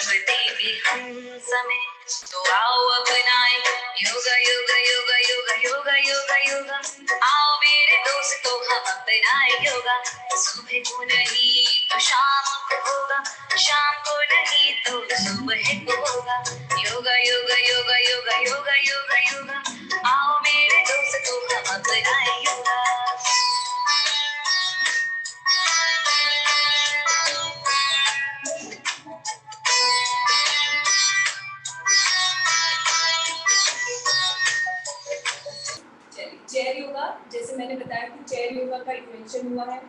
देवी हम समय, तो आओ अपनाए योगा योगा योगा योगा योगा योगा योगा। आओ मेरे दोस्तों हम अपनाए योगा, सुबह को नहीं तो शाम को होगा, शाम को नहीं तो सुबह को होगा। योगा योगा योगा योगा योगा योगा योगा। आओ मेरे दोस्तों हम अपनाए योगा। चेयर योगा, जैसे मैंने बताया कि चेयर योगा का इन्वेंशन हुआ है।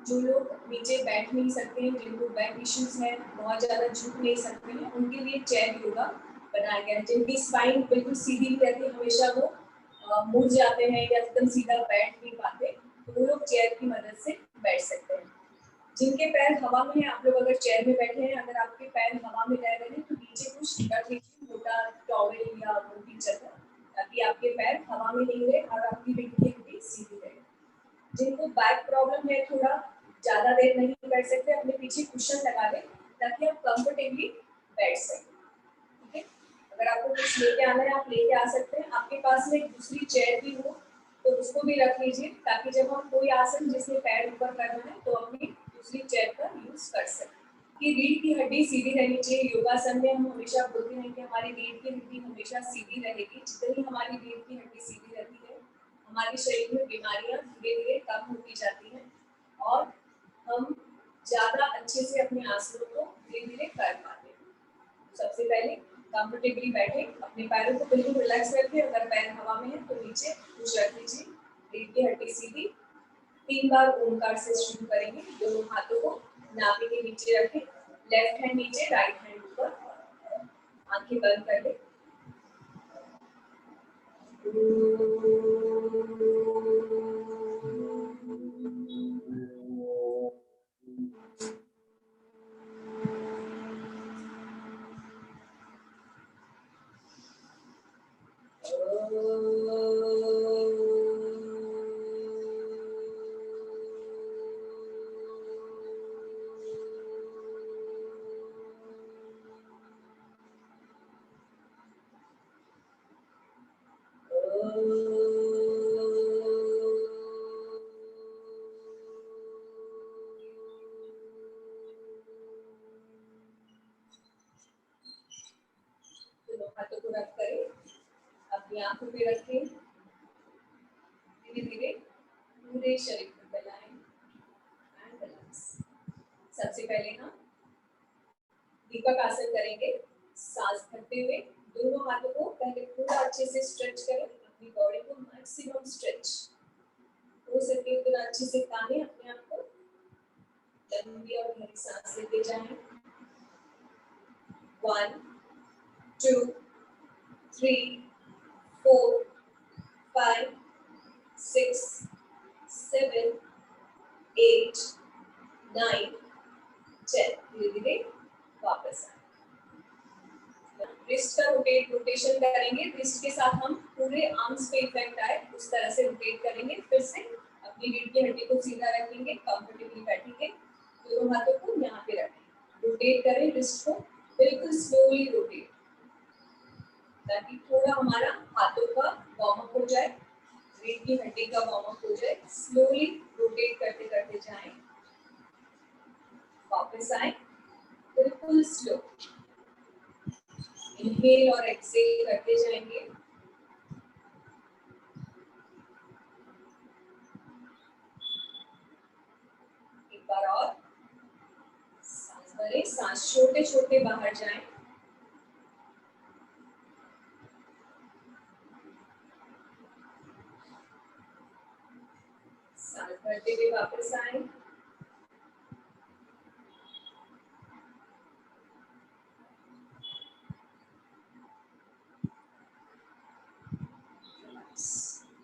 जो लोग नीचे बैठ नहीं सकते हैं, जिनको बैक इश्यूज है, बहुत ज़्यादा झुक नहीं सकते हैं, उनके लिए चेयर योगा बनाया गया है। जिनकी स्पाइन बिल्कुल सीधी नहीं रहती, हमेशा वो मुड़ जाते हैं या एकदम सीधा बैठ नहीं पाते, तो वो लोग चेयर की मदद से बैठ सकते हैं। जिनके पैर हवा में हैं, आप लोग अगर चेयर में बैठे हैं, अगर आपके पैर हवा में रह रहे हैं तो नीचे कुछ रख लीजिए, मोटा टॉवेल या मोटी चादर, ताकि आपके पैर हवा में नहीं रहे और आपकी हड्डी सीधी रहे। जिनको बैक प्रॉब्लम है, थोड़ा ज़्यादा देर नहीं बैठ सकते, अपने पीछे कुशन लगा लें ताकि आप कंफर्टेबली बैठ सकें। ठीक है, अगर आपको कुछ लेके आना है आप लेके आ सकते हैं। आपके पास में एक दूसरी चेयर भी हो तो उसको भी रख लीजिए, ताकि जब हम कोई आसन जिसमें पैर ऊपर करना है तो अपनी दूसरी चेयर का यूज कर सकें। कि रीढ़ की हड्डी सीधी रहनी चाहिए। योगासन में हम हमेशा बोलते हैं कि हमारी रीढ़ की हड्डी हमेशा सीधी रहेगी। जितनी हमारी रीढ़ की हड्डी सीधी रहती है, हमारे शरीर में बीमारियां धीरे धीरे कम होती जाती हैं और हम ज़्यादा अच्छे से अपने आसनों को धीरे धीरे कर पाते हैं। सबसे पहले कंफर्टेबली बैठे, अपने पैरों को बिल्कुल रिलैक्स रखें। अगर पैर हवा में है तो नीचे कुछ रख लीजिए, रीढ़ की हड्डी सीधी। 3 बार ओमकार से शुरू करेंगे। दोनों हाथों को नाभि के नीचे रखें, लेफ्ट हैंड नीचे, राइट हैंड ऊपर, आंखें बंद कर लें। हाथों को रख करें, अपनी आंखों पे रखें, धीरे धीरे पूरे शरीर को फैलाएं एंड रिलैक्स। सबसे पहले हम दीपक आसन करेंगे। सांस भरते हुए दोनों हाथों को पहले पूरा अच्छे से स्ट्रेच करें, अपनी बॉडी को मैक्सिमम स्ट्रेच हो सके उतना अच्छे से ताने अपने आप को। लंबी और गहरी सांस लेते जाएं। 1 2 3 4 5 6 7 8 9 10। धीरे धीरे वापस आए। रिस्ट का रोटेशन करेंगे। रिस्ट के साथ हम पूरे आर्म्स पे इफेक्ट आए उस तरह से रोटेट करेंगे। फिर से अपनी रीढ़ की हड्डी को सीधा रखेंगे, कंफर्टेबली बैठेंगे, दोनों हाथों को यहाँ पे रखें, रोटेट करें रिस्ट को, बिल्कुल स्लोली रोटेट, ताकि थोड़ा हमारा हाथों का वार्म अप हो जाए, रीढ़ की हड्डी का वार्म अप हो जाए। स्लोली रोटेट करते करते जाएं, वापस आए, बिल्कुल स्लो। इनहेल और एक्सहेल करते जाएंगे। एक बार और सांस भरें, सांस छोटे छोटे बाहर जाएं। सांस भरते हुए वापस आए।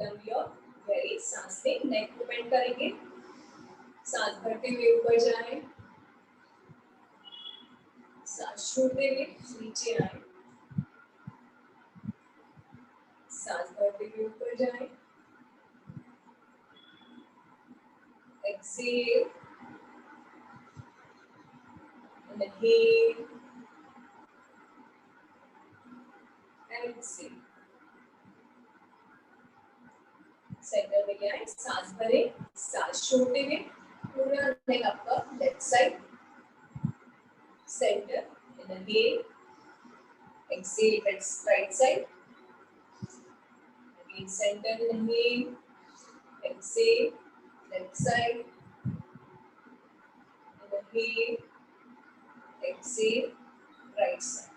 लंबी और गहरी सांस लें, नेक मूवमेंट करेंगे। सांस भरते हुए ऊपर जाएं, सांस छोड़ते हुए नीचे आए, सांस भरते हुए ऊपर जाएं, एक्सहेल, इनहेल एक्सेल, सेंटर में ले आए, सांस भरे, सांस छोड़ते हुए पूरा नेक आपका left side, centre, inhale, exhale right side, again centre, inhale, exhale left side, inhale, exhale right side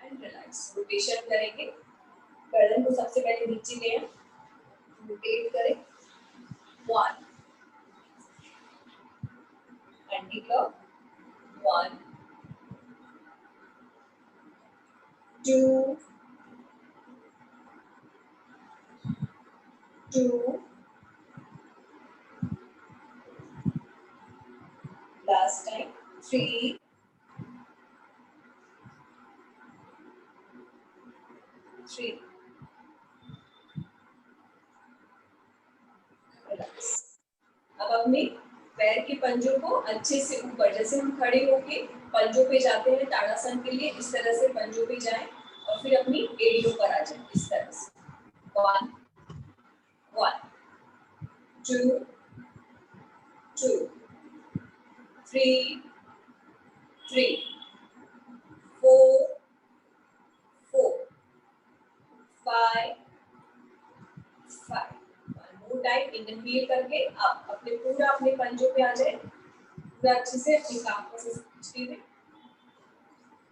and relax. Rotation करेंगे, गर्दन को सबसे पहले नीचे ले आए, रोटेट करें, 1 anti clock, 1 2 2 last time, 3 3 relax. अब अपने पैर के पंजों को अच्छे से ऊपर, जैसे हम खड़े होके पंजों पे जाते हैं ताड़ासन के लिए, इस तरह से पंजों पे जाएं और फिर अपनी एड़ियों पर आ जाएं इस तरह से। 1 1 2 2 3 3 4 4 5 5। वन मोर टाइम, इनहेल करके आप अपने पंजों पे आ जाए, पूरा अच्छे से अपनी काम को खींचते हुए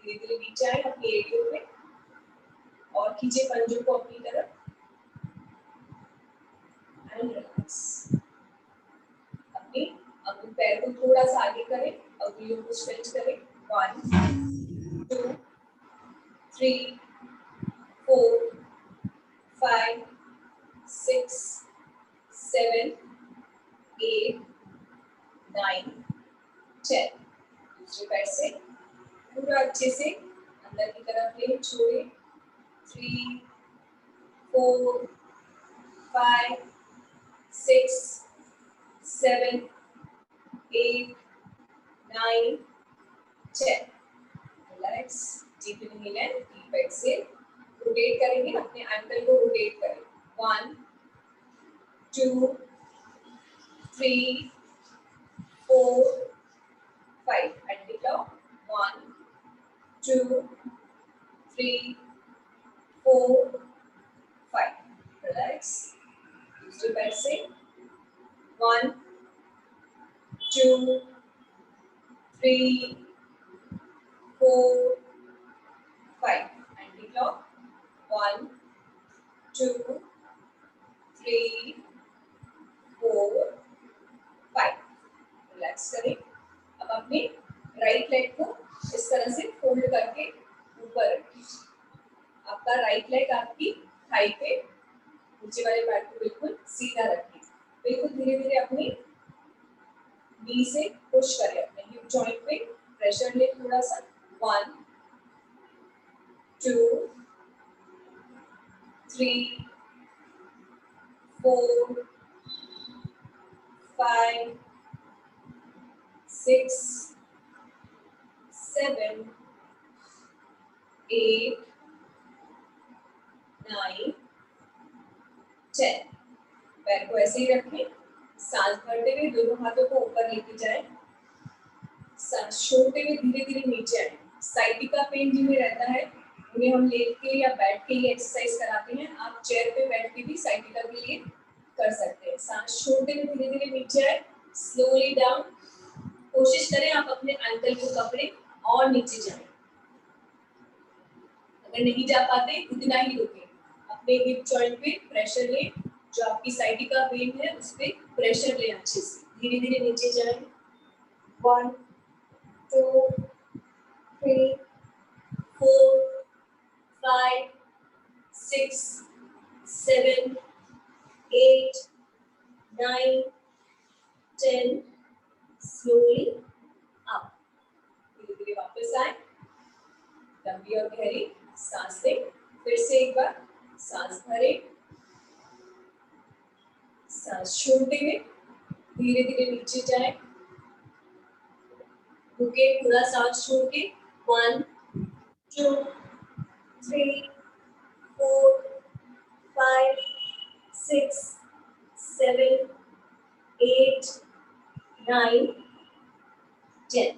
धीरे धीरे नीचे आए अपनी एड़ियों पे और खींचे पंजों को अपनी तरफ एंड रिलैक्स। अपने पैर को थोड़ा सा आगे करें, अंगुलियों को स्ट्रेच करें, 1 2 3 4 5 6 7 8 9 10। दूसरे पैर से पूरा अच्छे से अंदर की तरफ ले, छोड़े, 3 4 5 6 7 8 9 10। Relax, deep inhale and deep exhale. Rotate करेंगे, अपने एंकल को रोटेट करें, 1 2 3 4 5 एंटी क्लॉक, 1 2 3 4 5। रिलैक्स, दूसरे पैर से 1 2 3 4 5 एंटी क्लॉक, 1 2 3 4 5। रिलैक्स करें। अब अपने राइट लेग को इस तरह से फोल्ड करके ऊपर रखिए। आपका राइट लेग आपकी थाई पे, नीचे वाले पैर को बिल्कुल सीधा रखिए। बिल्कुल धीरे धीरे अपनी नी से पुश करें, अपने हिप जॉइंट पे प्रेशर ले थोड़ा सा, 1 2 3 4 5 6 7 8 9 10। पैर को ऐसे ही रखें, सांस भरते हुए दोनों हाथों को ऊपर लेके जाएं, सांस छोड़ते हुए धीरे धीरे नीचे आए। साइटिका पेन जिन्हें रहता है उन्हें हम लेट के या बैठ के ये एक्सरसाइज कराते हैं। आप चेयर पे बैठ के भी साइटिका के लिए कर सकते हैं। सांस छोड़ते हुए धीरे धीरे नीचे आए, स्लोली डाउन। कोशिश करें आप अपने एंकल को पकड़े और नीचे जाएं। अगर नहीं जा पाते उतना ही रुकें, अपने हिप जॉइंट पे प्रेशर लें, जो आपकी साइटिका पेन है उस पे प्रेशर लें अच्छे से, धीरे धीरे नीचे जाएं, 1 2 3 4 5 6 7 8 9 10। स्लोली अप, धीरे धीरे वापस आए, लंबी और गहरी सांस लें। फिर से एक बार सांस भरे, सांस छोड़ते हुए धीरे धीरे नीचे जाए, रुके, पूरा सांस छोड़ के, 1 2 3 4, 5, 6, 7, 8, 9, 10.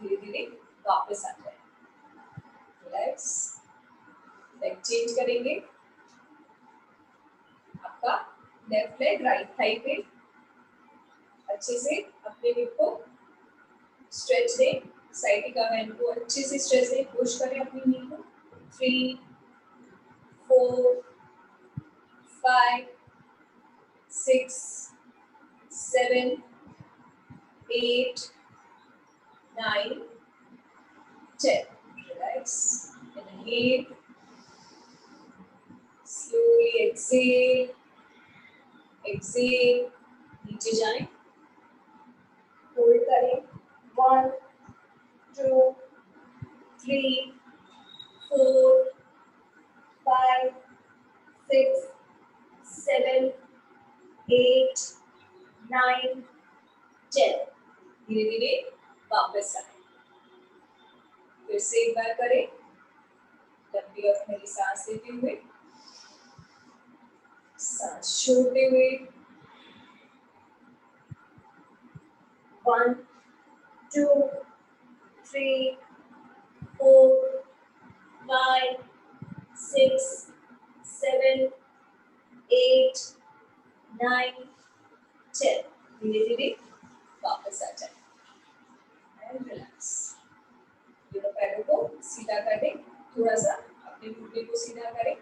धीरे धीरे वापस आ जाए. रिलैक्स. लेग चेंज करेंगे. आपका लेफ्ट लेग राइट थाई पे अच्छे से अपने हिप को स्ट्रेच दें. साइटिका बैंड को अच्छे से स्ट्रेच दें. पुश करें अपनी नी को. 3, 4, 5, 6, 7, 8, 9, 10. Relax. Inhale. Slowly exhale. Exhale. नीचे जाएं. होल्ड करें. 1, 2, 3, 4, 5, 6, 7, 8, 9, 10. धीरे धीरे वापस आए. फिर से एक बार करें. लंबी और गहरी सांस लेते हुए, सांस छोड़ते हुए. 1, 2, 3, 4, 5, 6, 7, 8, 9, 10. धीरे धीरे वापस आ जाए. And relax. दोनों पैरों को सीधा कर दें. थोड़ा सा अपने घुटने को सीधा करें.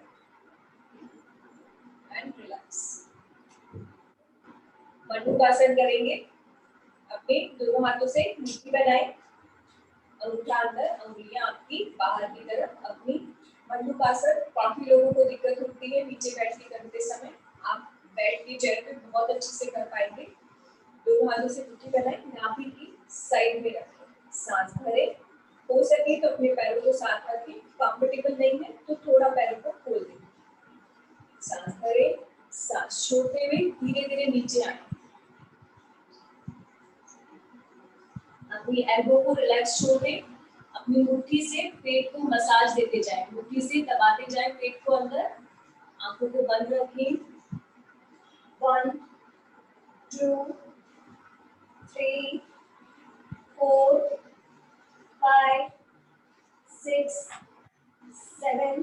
And relax. मंडूकासन करेंगे. अपने दोनों हाथों से मुट्ठी बनाएं. अंगूठा अंदर, अंगुलियां आपकी बाहर की तरफ. अपनी मंडूकासन. काफी लोगों को दिक्कत होती है नीचे बैठने करते समय. आप बैठ के चेयर पे बहुत अच्छे से कर पाएंगे. दोनों हाथों से मुट्ठी बनाएं. नाभि की साइड में रखें. सांस भरें. हो सके तो अपने पैरों को साथ रखें. कंफर्टेबल नहीं है तो थोड़ा पैरों को खोल दें. सांस भरें. सांस छोड़ते हुए धीरे धीरे नीचे आए. अपनी एल्बो को रिलैक्स छोड़ दें. अपनी मुट्ठी से पेट को मसाज देते जाएं. मुट्ठी से दबाते जाएं पेट को अंदर. आंखों को बंद रखें. 1, 2, 3, 4, 5, 6, 7,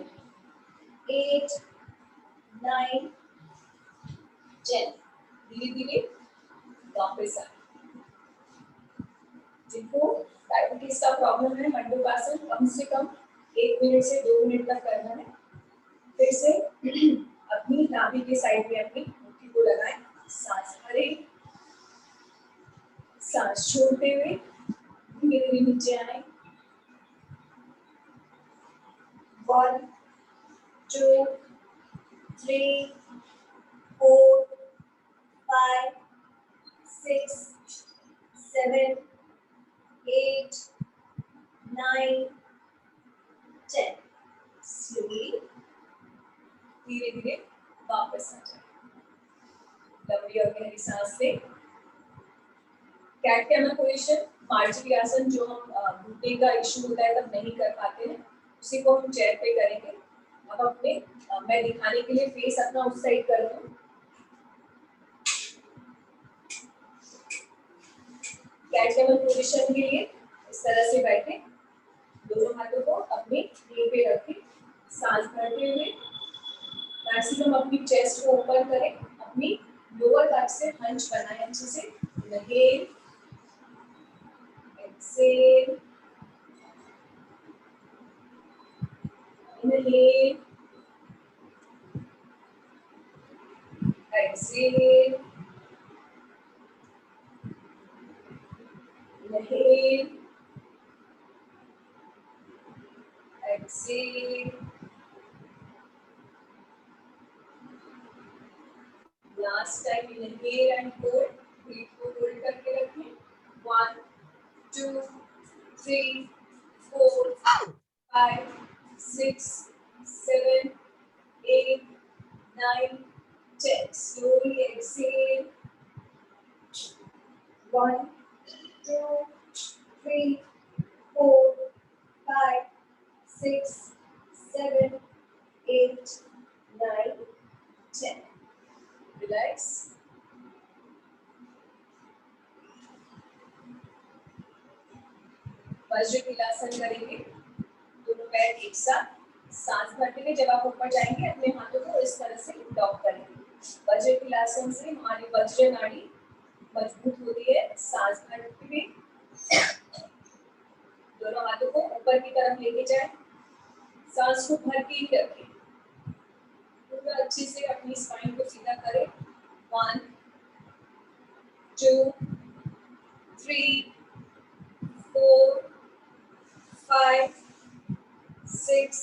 8, 9, 10. धीरे धीरे वापस आए. जिनको डायबिटीज का प्रॉब्लम है, मंडूकासन कम से कम 1 मिनट से 2 मिनट तक करना है. फिर से अपनी नाभि के साइड में अपनी मुट्ठी को लगाएं. सांस भरें. सांस छोड़ते हुए धीरे धीरे नीचे आए. 1, 2, 3, 4, 5, 6, 7, 8, 9, 10. स्लोली धीरे धीरे वापस आ जाए. लंबी और गहरी सांस लें. कैट कैमल पोजीशन, मार्जरी आसन, जो हम घुटने का इशू होता है तब नहीं कर पाते हैं, उसी को हम चेयर पे करेंगे. अब अपने मैं दिखाने के लिए फेस अपना उस साइड कर दूं. कैट कैमल पोजीशन के लिए इस तरह से बैठे. दोनों हाथों को अपने नी पे रखें. सांस भरते हुए मैक्सिमम अपनी चेस्ट को ऊपर करें. अपनी लोअर बैक से हंच बनाएं अच्छे से. Inhale, exhale, inhale, exhale, inhale, exhale. Last time inhale and hold. Breathe को hold करके रखें. 1, 2, 3, 4, 5, 6, 7, 8, 9, 10. Slowly exhale. 1, 2, 3, 4, 5, 6, 7, 8, 9, 10. Relax. वज्रकुलासन करेंगे, दोनों पैर एक साथ, सांस भरते हुए जब आप ऊपर जाएंगे अपने हाथों को इस तरह से लॉक करेंगे। वज्रकुलासन से हमारी वज्र नाड़ी मजबूत होती है। सांस भरते हुए दोनों हाथों को ऊपर की तरफ लेके जाएं, सांस को भर के ही रखें, पूरा अच्छे से अपनी स्पाइन को सीधा करें। 1, 2, 3, 4, 5, 6,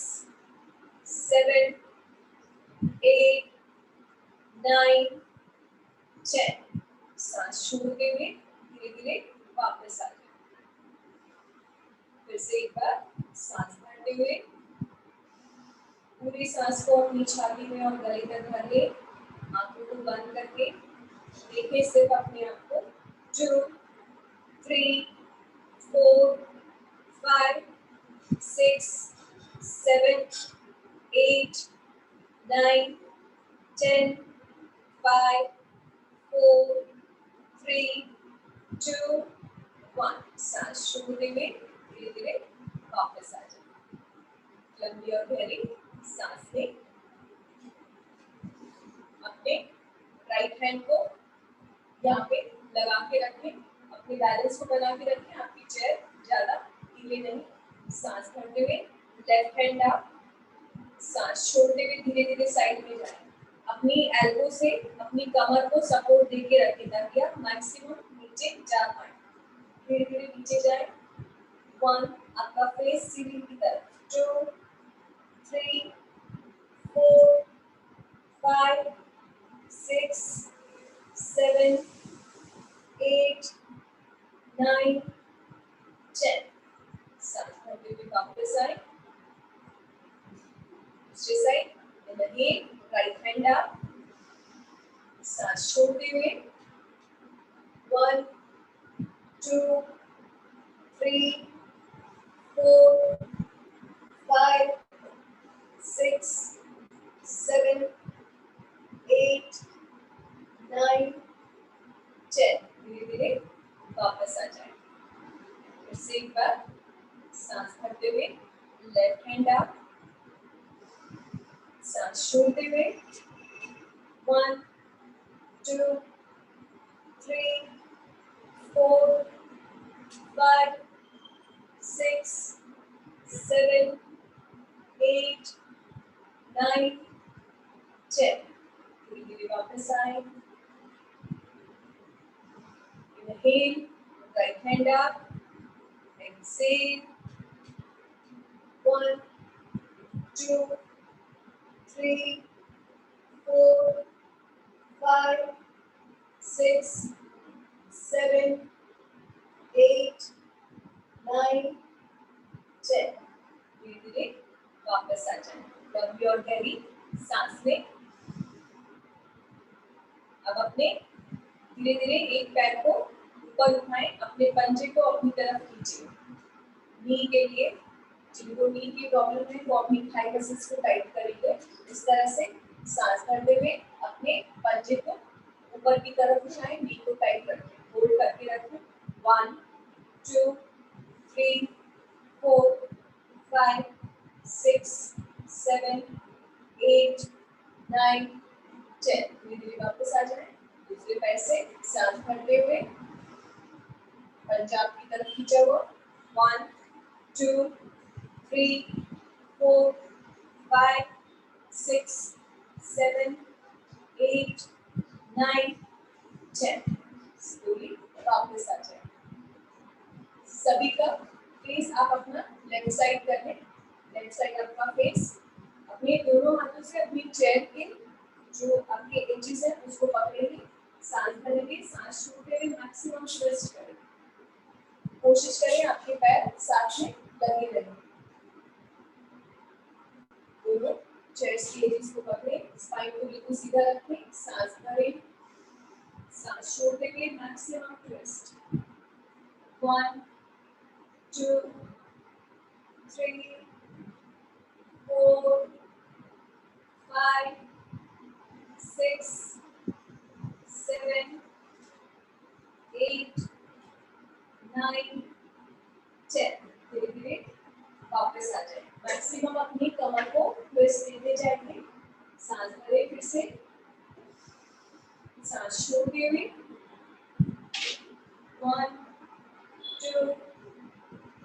7, 8, 9, 10. सांस छोड़ते हुए धीरे धीरे वापस आ जाए। फिर से एक बार सांस भरते हुए पूरी सांस को अपनी छाती में और गले तक भर ले, आंखों को बंद करके देखें सिर्फ अपने आप को। 2, 3, 4, 5, 6, 7, 8, 9, 10, 5, 4, 3, 2, 1. सांस छोड़ते हुए धीरे धीरे वापस आ जाए। लंबी और गहरी सांस लें। अपने राइट हैंड को यहाँ पे लगा के रखें, अपने बैलेंस को बना के रखें, आपकी चेयर ज्यादा हिले नहीं। सांस भरते हुए लेफ्ट हैंड आप, सांस छोड़ते हुए धीरे धीरे साइड में जाएं। अपनी एल्बो से अपनी कमर को सपोर्ट देके रखें ताकि आप मैक्सिमम नीचे जा पाए। धीरे धीरे नीचे जाएं। 1, आपका फेस सीलिंग की तरफ। 2, 3, 4, 5, 6, 7, 8, 9, 10. सांस भरते हुए वापस आए। दूसरी side, inhale, right hand up, सांस छोड़ते हुए 1, 2, 3, 4, 5, 6, 7, 8, 9, 10. धीरे धीरे वापस आ जाए। फिर से एक बार सांस भरते हुए लेफ्ट हैंड अप, सांस छोड़ते हुए 1, 2, 3, 4, 5, 6, 7, 8, 9, 10. धीरे धीरे वापस आए। Inhale, right hand up. Exhale. 1, 2, 3, 4, 5, 6, 7, 8, 9, 10. धीरे धीरे वापस आ जाए। लंबी और गहरी सांस लें। अब अपने धीरे धीरे एक पैर को ऊपर उठाएं, अपने पंजे को अपनी तरफ खींचिए। नी के लिए जिनको नी की प्रॉब्लम है वो अपनी थाई मसल्स को टाइट करेंगे। इस तरह से सांस भरते हुए अपने पंजे को ऊपर की तरफ उठाएं, नी को टाइट रखें, होल्ड करके रखें। 1, 2, 3, 4, 5, 6, 7, 8, 9, 10. धीरे धीरे वापस आ जाए। दूसरे पैर से सांस भरते हुए पंजाब की तरफ खींचा हुआ। 1, 2, 3, 4, 5, 6, 7, 8, 9, 10. स्लोली वापस आ जाए। सभी का फेस आप अपना लेफ्ट साइड कर लें। लेफ्ट साइड आपका फेस, अपने दोनों हाथों से अपनी चेयर के जो आपके एजेस है उसको पकड़ेंगे, सांस भरेंगे, सांस छोड़ते हुए मैक्सिमम ट्विस्ट करें। कोशिश करें आपके पैर साथ में लगे रहें। दोनों चेस्ट की एजेस को पकड़ें, स्पाइन को बिल्कुल सीधा रखें, सांस भरें, सांस छोड़ते हुए मैक्सिमम ट्विस्ट। 1, 2, 3, 4, 5 6 7 8 9 10। धीरे धीरे वापस आ जाए। मैक्सिमम अपनी कमर को ट्विस्ट देते जाएंगे। सांस भरे, फिर से सांस छोड़ते हुए 1 2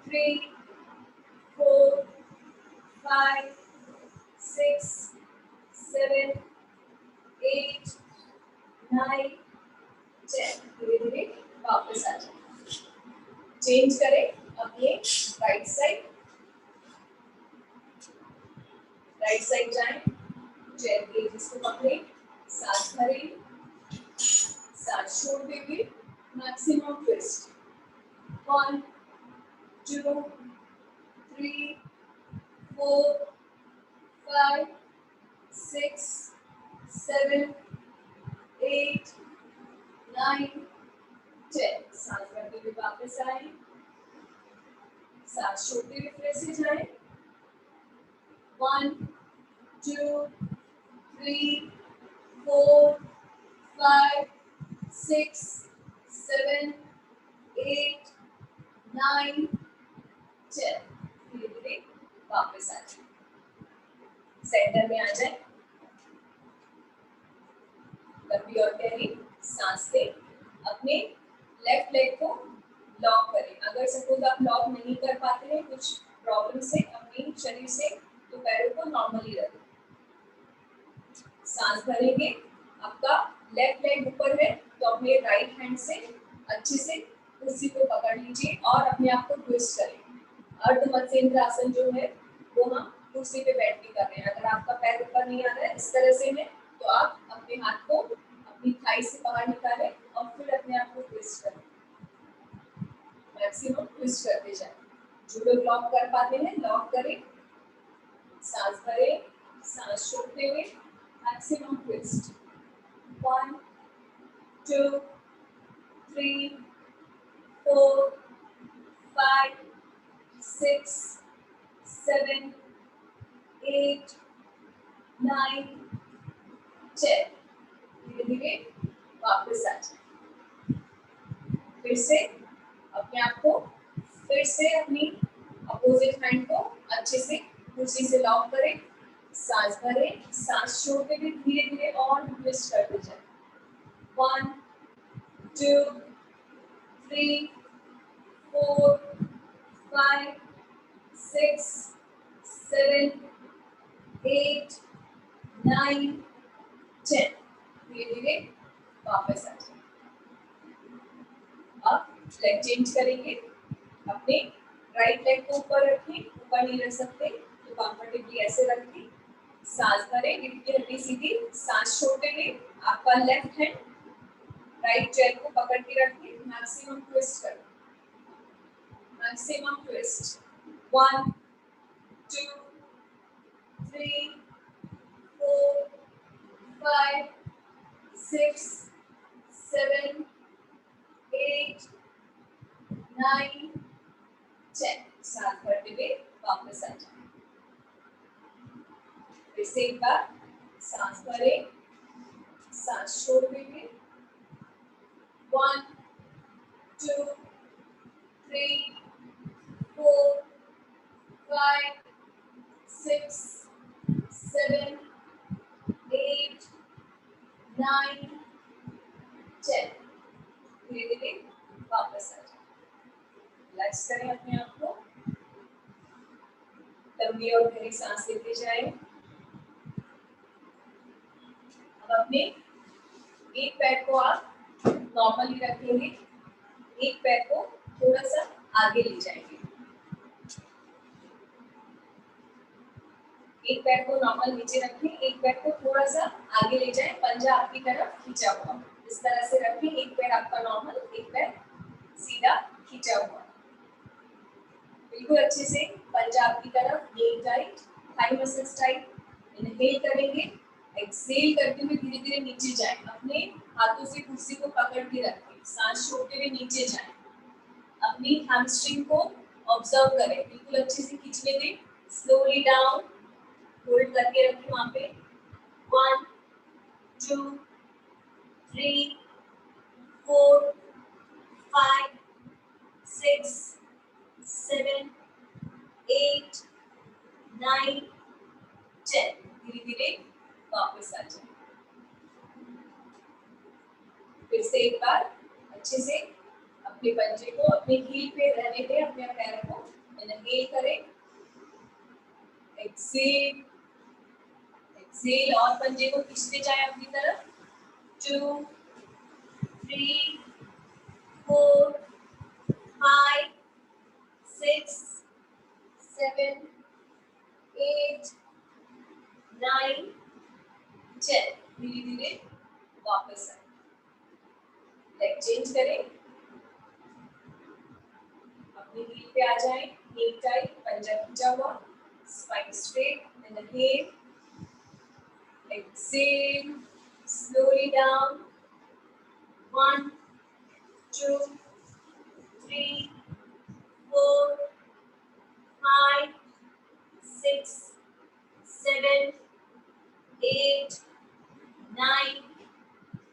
3 4 5 6 7 8 9 10। धीरे धीरे वापस आ जाए। चेंज करें अपने राइट साइड जाएं। चेयर के एजेस को पकड़े, सांस भरें, सांस छोड़ते हुए मैक्सिमम ट्विस्ट। 1 2 3 4 5 6 7 8 9 10। सांस भरते हुए वापस आए, सांस छोड़ते हुए फिर से जाएं। 1 2 3 4 5 6 7 8 9 10। धीरे धीरे वापस आ जाए, सेंटर में आ जाए। लंबी और गहरी सांस लें। अपने लेफ्ट लेग को लॉक करें। अगर सपोज आप लॉक नहीं कर पाते हैं कुछ प्रॉब्लम से अपने शरीर से, तो पैरों को नॉर्मली रखें। सांस भरेंगे, आपका लेफ्ट लेग ऊपर है तो अपने राइट हैंड से अच्छे से कुर्सी को पकड़ लीजिए और अपने आप को ट्विस्ट करें। अर्ध मत्स्येंद्र आसन जो है वो हम कुर्सी पे बैठ के कर रहे हैं। अगर आपका पैर ऊपर नहीं आ रहा है इस तरह से है तो आप अपने हाथ को अपनी थाई से बाहर निकालें और फिर अपने आप को ट्विस्ट करें। मैक्सिमम ट्विस्ट करते जाएं। जो लोग लॉक कर पाते हैं लॉक करें, सांस भरें, सांस छोड़ते हुए मैक्सिमम ट्विस्ट। 1 2 3 4 5 6 7 8 9 10। धीरे धीरे वापस आ जाए। फिर से अपने आप को फिर से अपनी अपोजिट हैंड को अच्छे से कुर्सी से लॉक करें, सांस भरें, सांस छोड़ते हुए धीरे धीरे और ट्विस्ट करते जाएं। 1 2 3 4 5 6 7 8 9 10। धीरे धीरे वापस आ जाए। अब लेग चेंज करेंगे। अपने राइट लेग को ऊपर रखें, ऊपर नहीं रख सकते तो कंफर्टेबली ऐसे रखें। सांस भरें, गिट्टी की हड्डी सीधी, सांस छोड़ते हुए आपका लेफ्ट हैंड राइट चेयर को पकड़ के रखें। मैक्सिमम ट्विस्ट करें, मैक्सिमम ट्विस्ट। 1 2 3 4 5 6 7 8 9 10। सांस भरते हुए वापस आ जाए। फिर से एक बार सांस भरे, सांस छोड़ते हुए 1 2 3 4 5 6 7 8 9 10। धीरे धीरे वापस आ जाए। रिलैक्स करें अपने आप को, लंबी और गहरी सांस लेते जाएं। अब अपने एक पैर को आप नॉर्मली रखेंगे, एक पैर को थोड़ा सा आगे ले जाएंगे। एक पैर को नॉर्मल नीचे रखें, एक पैर को थोड़ा सा आगे ले जाएं, पंजा आपकी तरफ खींचा हुआ। इस तरह से रखें, एक पैर आपका नॉर्मल, एक पैर सीधा खींचा हुआ। बिल्कुल अच्छे से पंजा आपकी तरफ, neck tight, thigh muscles tight. Inhale करेंगे, एक्सहेल करते हुए धीरे धीरे नीचे जाएं। अपने हाथों से कुर्सी को पकड़ के रखें, सांस छोड़ते हुए नीचे जाएं। अपनी हैमस्ट्रिंग को ऑब्जर्व करें, बिल्कुल अच्छे से खींचने दें। स्लोली डाउन, होल्ड करके रखें वहां पे। 1 2 3 4 5 6 7 8 9 10। धीरे धीरे वापस आ जाए। फिर से एक बार अच्छे से अपने पंजे को अपने हील पे रहने दें, अपने पैर को इनहेल करें, एक्सेल एक्सेल और पंजे को खींचते जाएं अपनी तरफ। 2 3 4 5 6 7 8 9 10। धीरे धीरे वापस आए। लेग चेंज करें, अपनी हील पे आ जाएं, हील टाइट, पंजा खींचा हुआ, spine straight, inhale, exhale, slowly down, 1 2 3 4 5 6 7 8 9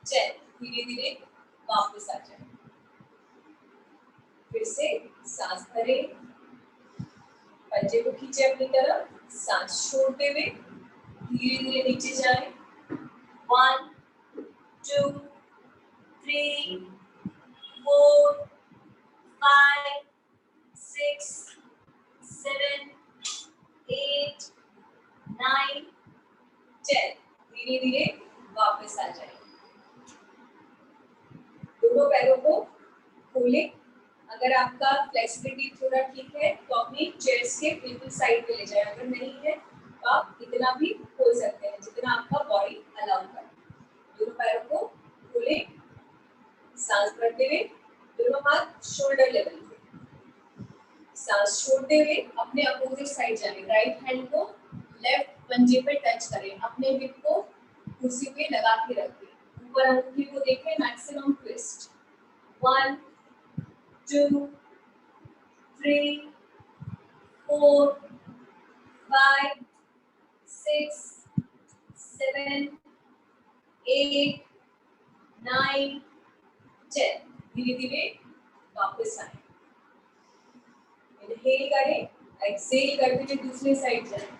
10। धीरे धीरे वापस आ जाए। फिर से सांस भरें, पंजे को खींचे अपनी तरफ, सांस छोड़ते हुए धीरे धीरे नीचे जाएं। 1 2 3 4 5 6 7 8 9 10। धीरे धीरे वापस आ जाए। दोनों पैरों को खोलें। अगर आपका फ्लेक्सिबिलिटी थोड़ा ठीक है तो अपनी चेयर्स के बिल्कुल साइड पे ले जाएं। अगर नहीं है तो आप इतना भी खोल सकते हैं जितना आपका बॉडी अलाउ करे। दोनों पैरों को खोलें, सांस भरते हुए दोनों हाथ शोल्डर लेवल पे, सांस छोड़ते हुए अपने अपोजिट साइड जाएं। राइट हैंड को लेफ्ट पंजे पे टच करें, अपने हिप को कुर्सी पे लगा के रखें, ऊपर अंगूठी को देखें, मैक्सिमम ट्विस्ट। 1 2 3 4 5 6 7 8 9 10। धीरे धीरे वापस आए। इनहेल करें, एक्सेल करते हुए दूसरी साइड जाएं।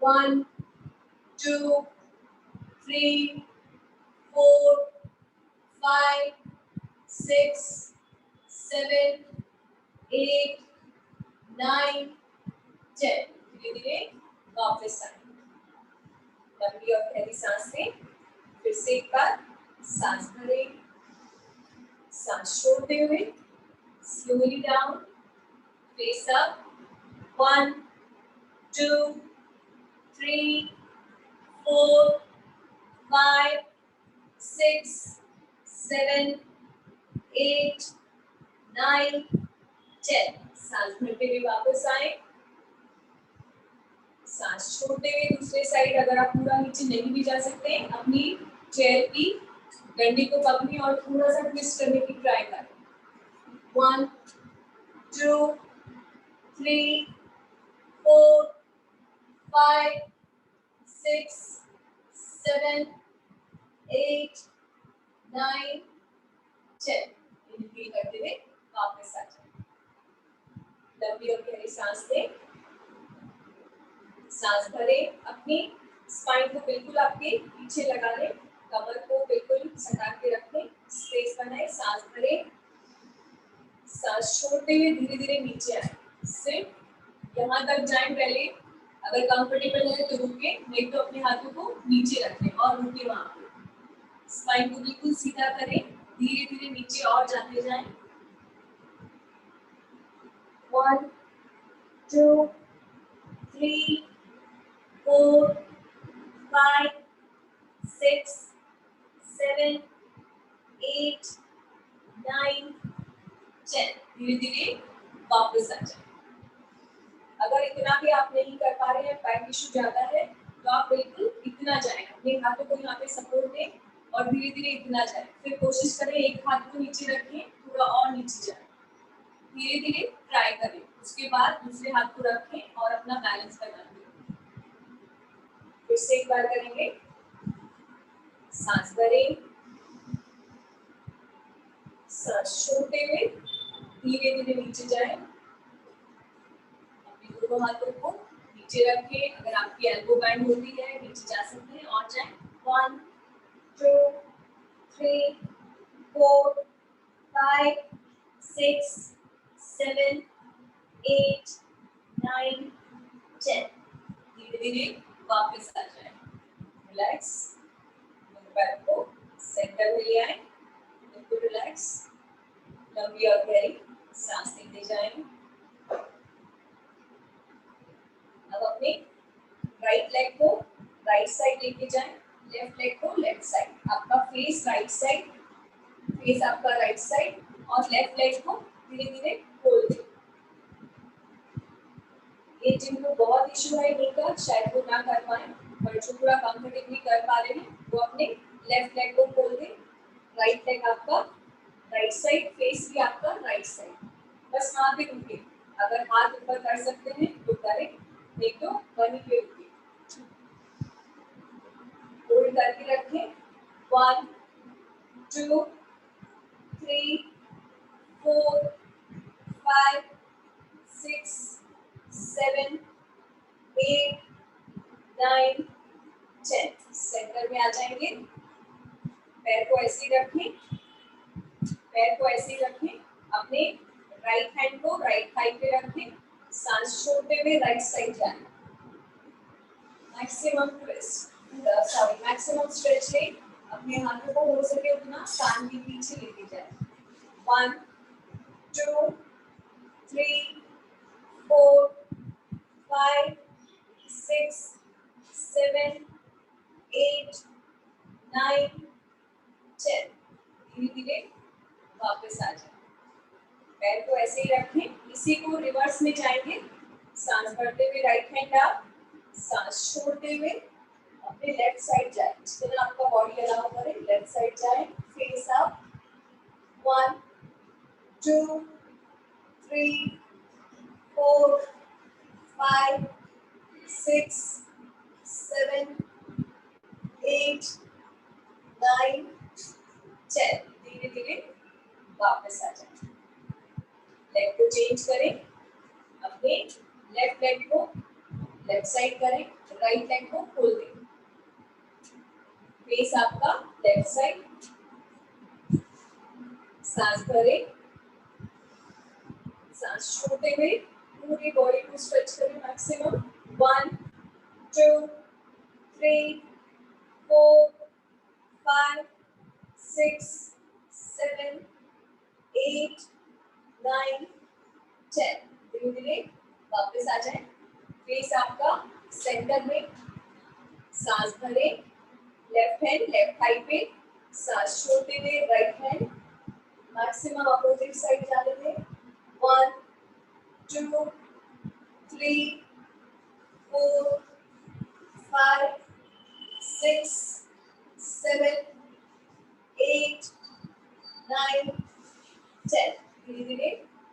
1 2 3 4 5 6 7 8 9 10। धीरे धीरे वापस आए। लंबी और गहरी सांस लें। फिर से एक बार सांस भरें, सांस छोड़ते हुए स्लोली डाउन, फेस अप। 1 2 3 4 5 6 7 8 9 10। सांस भरते हुए वापस आए, सांस छोड़ते हुए दूसरे साइड। अगर आप पूरा नीचे नहीं भी जा सकते, अपनी चेयर की डंडी को पकड़ें और थोड़ा सा ट्विस्ट करने की ट्राई करें। 1 2 3 4 5 6 7 8 9 10। इनहेल करते हुए वापस आ जाए। लंबी और गहरी सांस लें, सांस भरें, अपनी स्पाइन को बिल्कुल आपके पीछे लगा लें, कमर को बिल्कुल सटा के रखें, स्पेस बनाएं। सांस भरें, सांस छोड़ते हुए धीरे धीरे नीचे आए। सिर्फ यहाँ तक जाएं पहले। अगर कंफर्टेबल है तो रुके, नहीं तो अपने हाथों को नीचे रखें और रुके वहां पे। स्पाइन को बिल्कुल सीधा करें, धीरे धीरे नीचे और जाते जाएं। 1 2 3 4 5 6 7 8 9 10। धीरे धीरे वापस आ जाए। अगर इतना भी आप नहीं कर पा रहे हैं, बैक इशू ज्यादा है, तो आप बिल्कुल इतना जाएं, अपने हाथों को यहाँ पे सपोर्ट दें और धीरे धीरे इतना जाएं। फिर कोशिश करें एक हाथ को नीचे रखें, थोड़ा और नीचे जाएं। धीरे धीरे ट्राई करें, उसके बाद दूसरे हाथ को रखें और अपना बैलेंस बना लें। फिर से एक बार करेंगे, सांस भरें, सांस छोड़ते हुए धीरे धीरे नीचे जाएं, अपने दोनों हाथों को नीचे रखें, अगर आपकी एल्बो बैंड होती है नीचे जा सकते हैं और जाएं। 1 2 3 4 5 6 7 8 9 10। धीरे धीरे वापस आ जाए, रिलैक्स, पैर को सेंटर में ले आए, बिल्कुल रिलैक्स, लंबी और गहरी सांस लेते जाएं। अब अपने राइट लेग को राइट साइड लेके जाएं, लेफ्ट लेग को लेफ्ट साइड, आपका फेस राइट साइड, फेस आपका राइट साइड, और लेफ्ट लेग को धीरे धीरे खोल दें। ये जिनको बहुत इशू है नी का, शायद वो ना कर पाए, पर जो पूरा कंफर्टेबली कर पा रहे हैं वो अपने लेफ्ट लेग को खोल दें, राइट लेग आपका राइट साइड, फेस भी आपका राइट साइड, बस वहां पे रुके, अगर हाथ ऊपर कर सकते हैं तो करें, नहीं तो वहीं पे रुके, होल्ड करके रखें। 1 2 3 4 5 6 7 8 9 10। सेंटर में आ जाएंगे, पैर को ऐसे ही रखें, पैर को ऐसे ही रखें, अपने राइट हैंड को राइट थाई पे रखें, सांस छोड़ते हुए राइट साइड जाएं, मैक्सिमम मैक्सिमम स्ट्रेच ले, अपने हाथों को हो सके उतना कान के पीछे लेके जाए। 1 2 3 4 5 6 7 8 9 10। धीरे धीरे वापस आ जाए, पैर को ऐसे ही रखें, इसी को रिवर्स में जाएंगे, सांस भरते हुए राइट हैंड आप, सांस छोड़ते हुए अपने लेफ्ट साइड जाए, जितना आपका बॉडी अलाउ करे लेफ्ट साइड जाए, फेस अप। 1 2 3 4 5 6 7 8 9 10। धीरे धीरे वापस आ जाए, लेग को चेंज करें, अपने लेफ्ट लेग को लेफ्ट साइड करें, राइट लेग को खोल दें, फेस आपका लेफ्ट साइड, सांस भरें, सांस छोड़ते हुए पूरी बॉडी को स्ट्रेच करें मैक्सिमम। 1 2 3 4 5 6 7 8 9 10। धीरे धीरे वापस आ जाए, फेस आपका सेंटर में, सांस भरे, लेफ्ट हैंड लेफ्ट थाई पे, सांस छोड़ते हुए right hand maximum opposite side जाने दें। 1 2 3 4 5 6 7 8 9 10। धीरे धीरे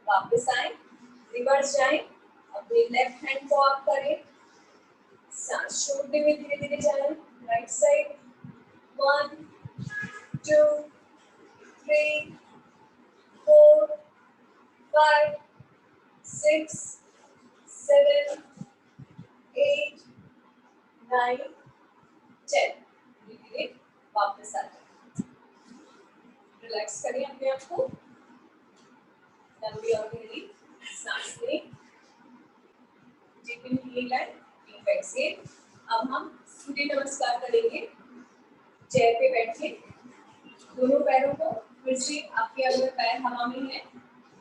वापस आए, रिवर्स जाएं, अपने लेफ्ट हैंड को आप करें, सांस छोड़ते हुए धीरे धीरे जाएं, राइट साइड। 1 2 3 4 5 6 7 8 9 10। धीरे धीरे वापस आ जाए, रिलैक्स करें अपने आप को, लंबी और गहरी सांस लें, deep inhale and deep exhale. अब हम सूर्य नमस्कार करेंगे, चेयर पे बैठ के दोनों पैरों को फिर से, आपके अगर पैर हवा में है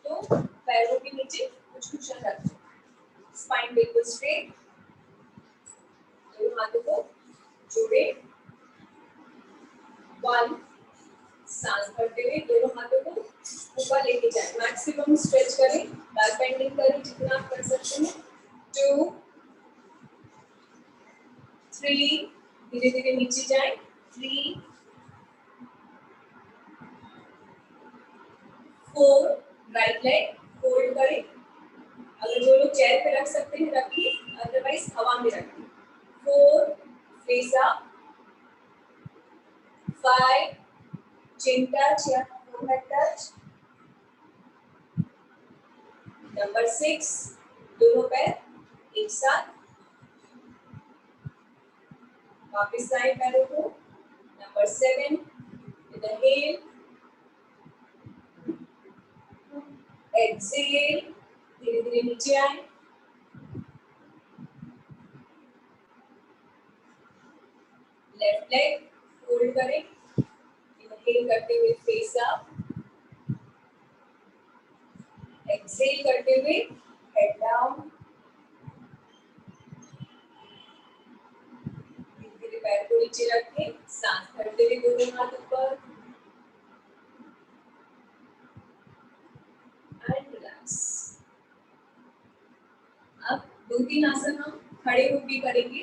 तो पैरों के नीचे कुछ कुशन रखें, स्पाइन बिल्कुल स्ट्रेट, दोनों हाथों को जोड़े। 1 सांस भरते हुए दोनों हाथों को ऊपर लेके जाएं, मैक्सिमम स्ट्रेच करें, बैक बेंडिंग करें जितना आप कर सकते हैं। 2 3 धीरे धीरे नीचे जाएं, 3 4 राइट लेग फोल्ड करें, अगर जो लोग चेयर पे रख सकते हैं रखिए, अदरवाइज हवा में रखिए। 4 face up. 5, chin touch या forehead touch. Number 6, दोनों पैर एक साथ. वापस लाएं पैरों को. Number 7, inhale. Exhale. धीरे धीरे नीचे आए. लेफ्ट लेग फोल्ड करें. इनहेल करते हुए फेस अप. एक्सहेल करते हुए हेड डाउन. धीरे पैर को नीचे रखें. सांस भरते हुए दोनों हाथ ऊपर. And relax. अब 2-3 आसन हम खड़े होकर भी करेंगे.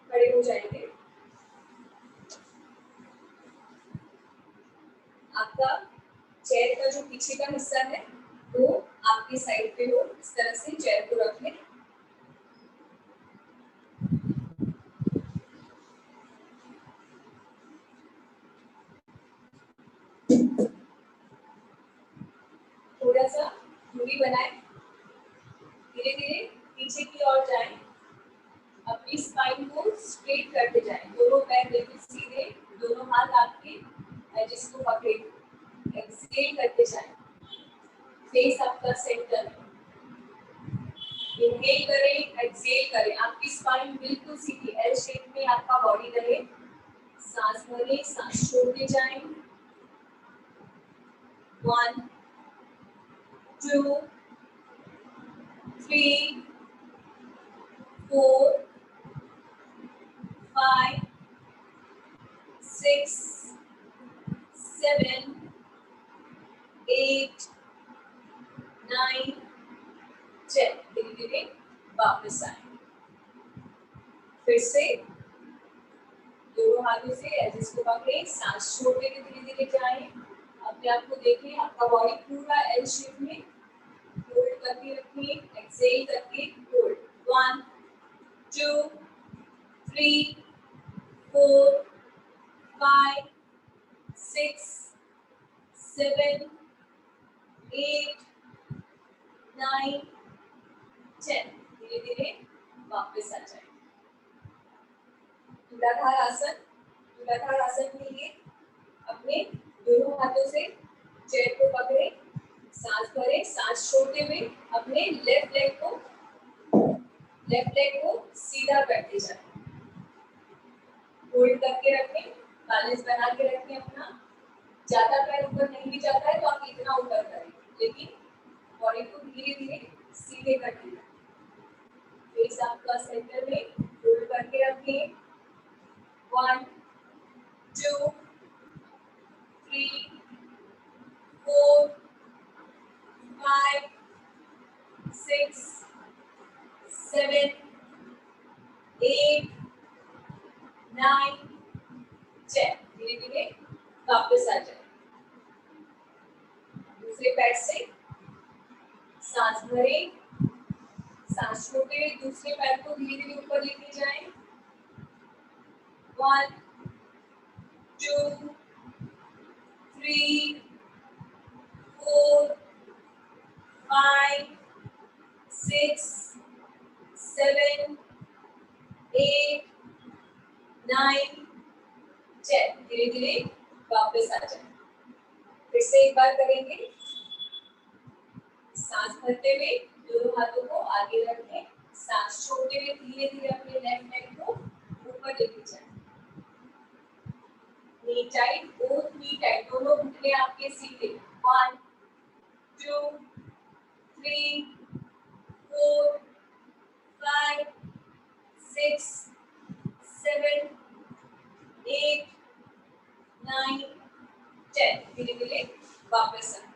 खड़े हो जाएंगे. आपका चेयर का जो पीछे का हिस्सा है वो आपकी साइड पे हो. इस तरह से चेयर को रख लें. थोड़ा सा दूरी बनाएं. धीरे धीरे पीछे की ओर जाएं. अपनी स्पाइन को स्ट्रेट करते जाएं. दोनों पैर बिल्कुल सीधे. दोनों हाथ आपके एजेस को पकड़े. एक्सहेल करते जाएं. फेस आपका सेंटर. इनहेल करें. एक्सहेल करें. आपकी स्पाइन बिल्कुल सीधी एल शेप में आपका बॉडी रहे. सांस भरें. सांस छोड़ते जाएं. 1, 2, 3, 4, 5, 6, 7, 8, 9, 10. धीरे धीरे वापस आए. फिर से दोनों हाथों से एजेस को पकड़े. सांस छोड़ते हुए धीरे धीरे जाएं. अपने आप को देखें. आपका बॉडी पूरा एल शेप में. होल्ड करके रखिए. एक्सहेल करके होल्ड. 1, 2, 3, 4, 5, 6, 7, 8, 9, 10. धीरे धीरे वापस आ जाए. तुलाधार आसन. तुलाधार आसन के लिए अपने दोनों हाथों से चेयर को पकड़े. सांस भरें. सांस छोड़ते हुए अपने लेफ्ट लेग को सीधा करते जाएं. होल्ड करके रखें. बैलेंस बना के रखें अपना. ज्यादा पैर ऊपर नहीं भी जाता है तो आप इतना ऊपर करें. लेकिन बॉडी को धीरे धीरे सीधे करते जाएं. फेस आपका सेंटर में. होल्ड करके रखें. 1, 2, 3, 4, 5, 6, 7, 8, 9, 10. धीरे धीरे वापस आ जाए. दूसरे पैर से सांस भरें. सांस छोड़ते हुए दूसरे पैर को धीरे धीरे ऊपर लेके जाएं. 1, 2, 3, 4, 5, 6, 7, 8, 9, 10. धीरे धीरे वापस आ जाए. फिर से एक बार करेंगे. सांस भरते हुए दोनों हाथों को आगे रखें. सांस छोड़ते हुए धीरे धीरे अपने लेफ्ट लेग को ऊपर लेके जाएं. Knee tight. Both knee tight. दोनों घुटने आपके सीधे. 1, 2, 3, 4, 5, 6, 7, 8, 9, 10. धीरे धीरे वापस आए.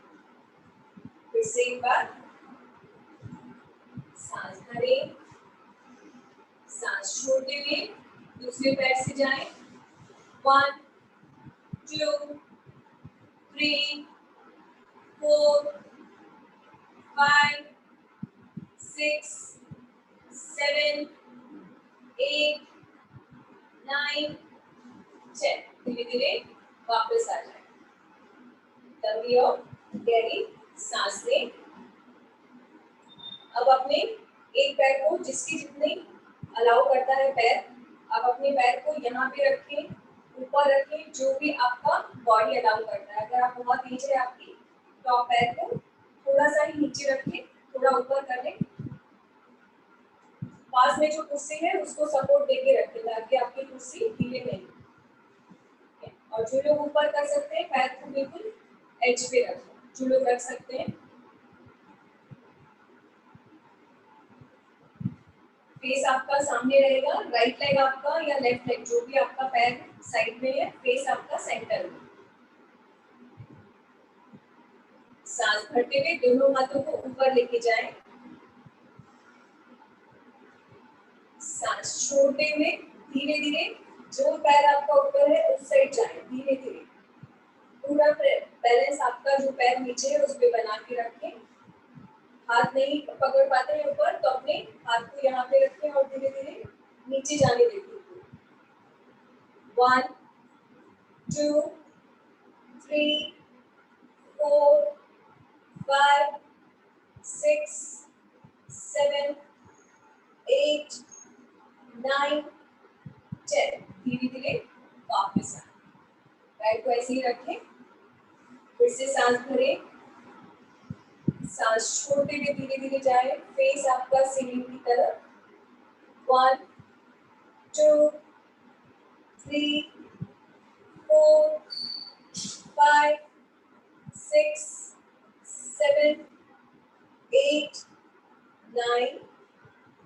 फिर से एक बार. सांस भरें. सांस छोड़ते हुए दूसरे पैर से जाएं. 1, 2, 3, 4, 5, 6, 7 8 9 10। धीरे धीरे वापस आ जाए। लंबी और गहरी सांस लें। अब अपने एक पैर को जिसकी जितनी अलाउ करता है पैर, अब अपने पैर को यहाँ पे रखें, ऊपर रखें, जो भी आपका बॉडी अलाउ करता है। अगर आप बहुत नीचे है आपकी, तो आप पैर को थोड़ा सा ही नीचे रखें, थोड़ा ऊपर कर लें। पास में जो कुर्सी है उसको सपोर्ट देके रखें ताकि आपकी कुर्सी हिले नहीं। और जो लोग ऊपर कर सकते हैं पैर को बिल्कुल एज पे रखें, जो लोग रख सकते हैं। फेस आपका सामने रहेगा, राइट लेग आपका या लेफ्ट लेग जो भी आपका पैर साइड में है, फेस आपका सेंटर में। सांस भरते हुए दोनों हाथों को ऊपर लेके जाएं। सांस छोड़ते हुए धीरे धीरे जो पैर आपका ऊपर है उस साइड जाए, धीरे धीरे। पूरा बैलेंस आपका जो पैर नीचे है उस पे बना के रखें। हाथ नहीं पकड़ पाते हैं ऊपर तो अपने हाथ को यहाँ पे रखें और धीरे धीरे नीचे जाने देते हैं। 1 2 3 4 5 6 7 8 9 10। धीरे धीरे वापस आए। पैर को ऐसे ही रखें। फिर से सांस भरें। सांस छोड़ते हुए धीरे धीरे जाए, फेस आपका सीलिंग की तरफ। 1 2 3 4 5 6 7 8 9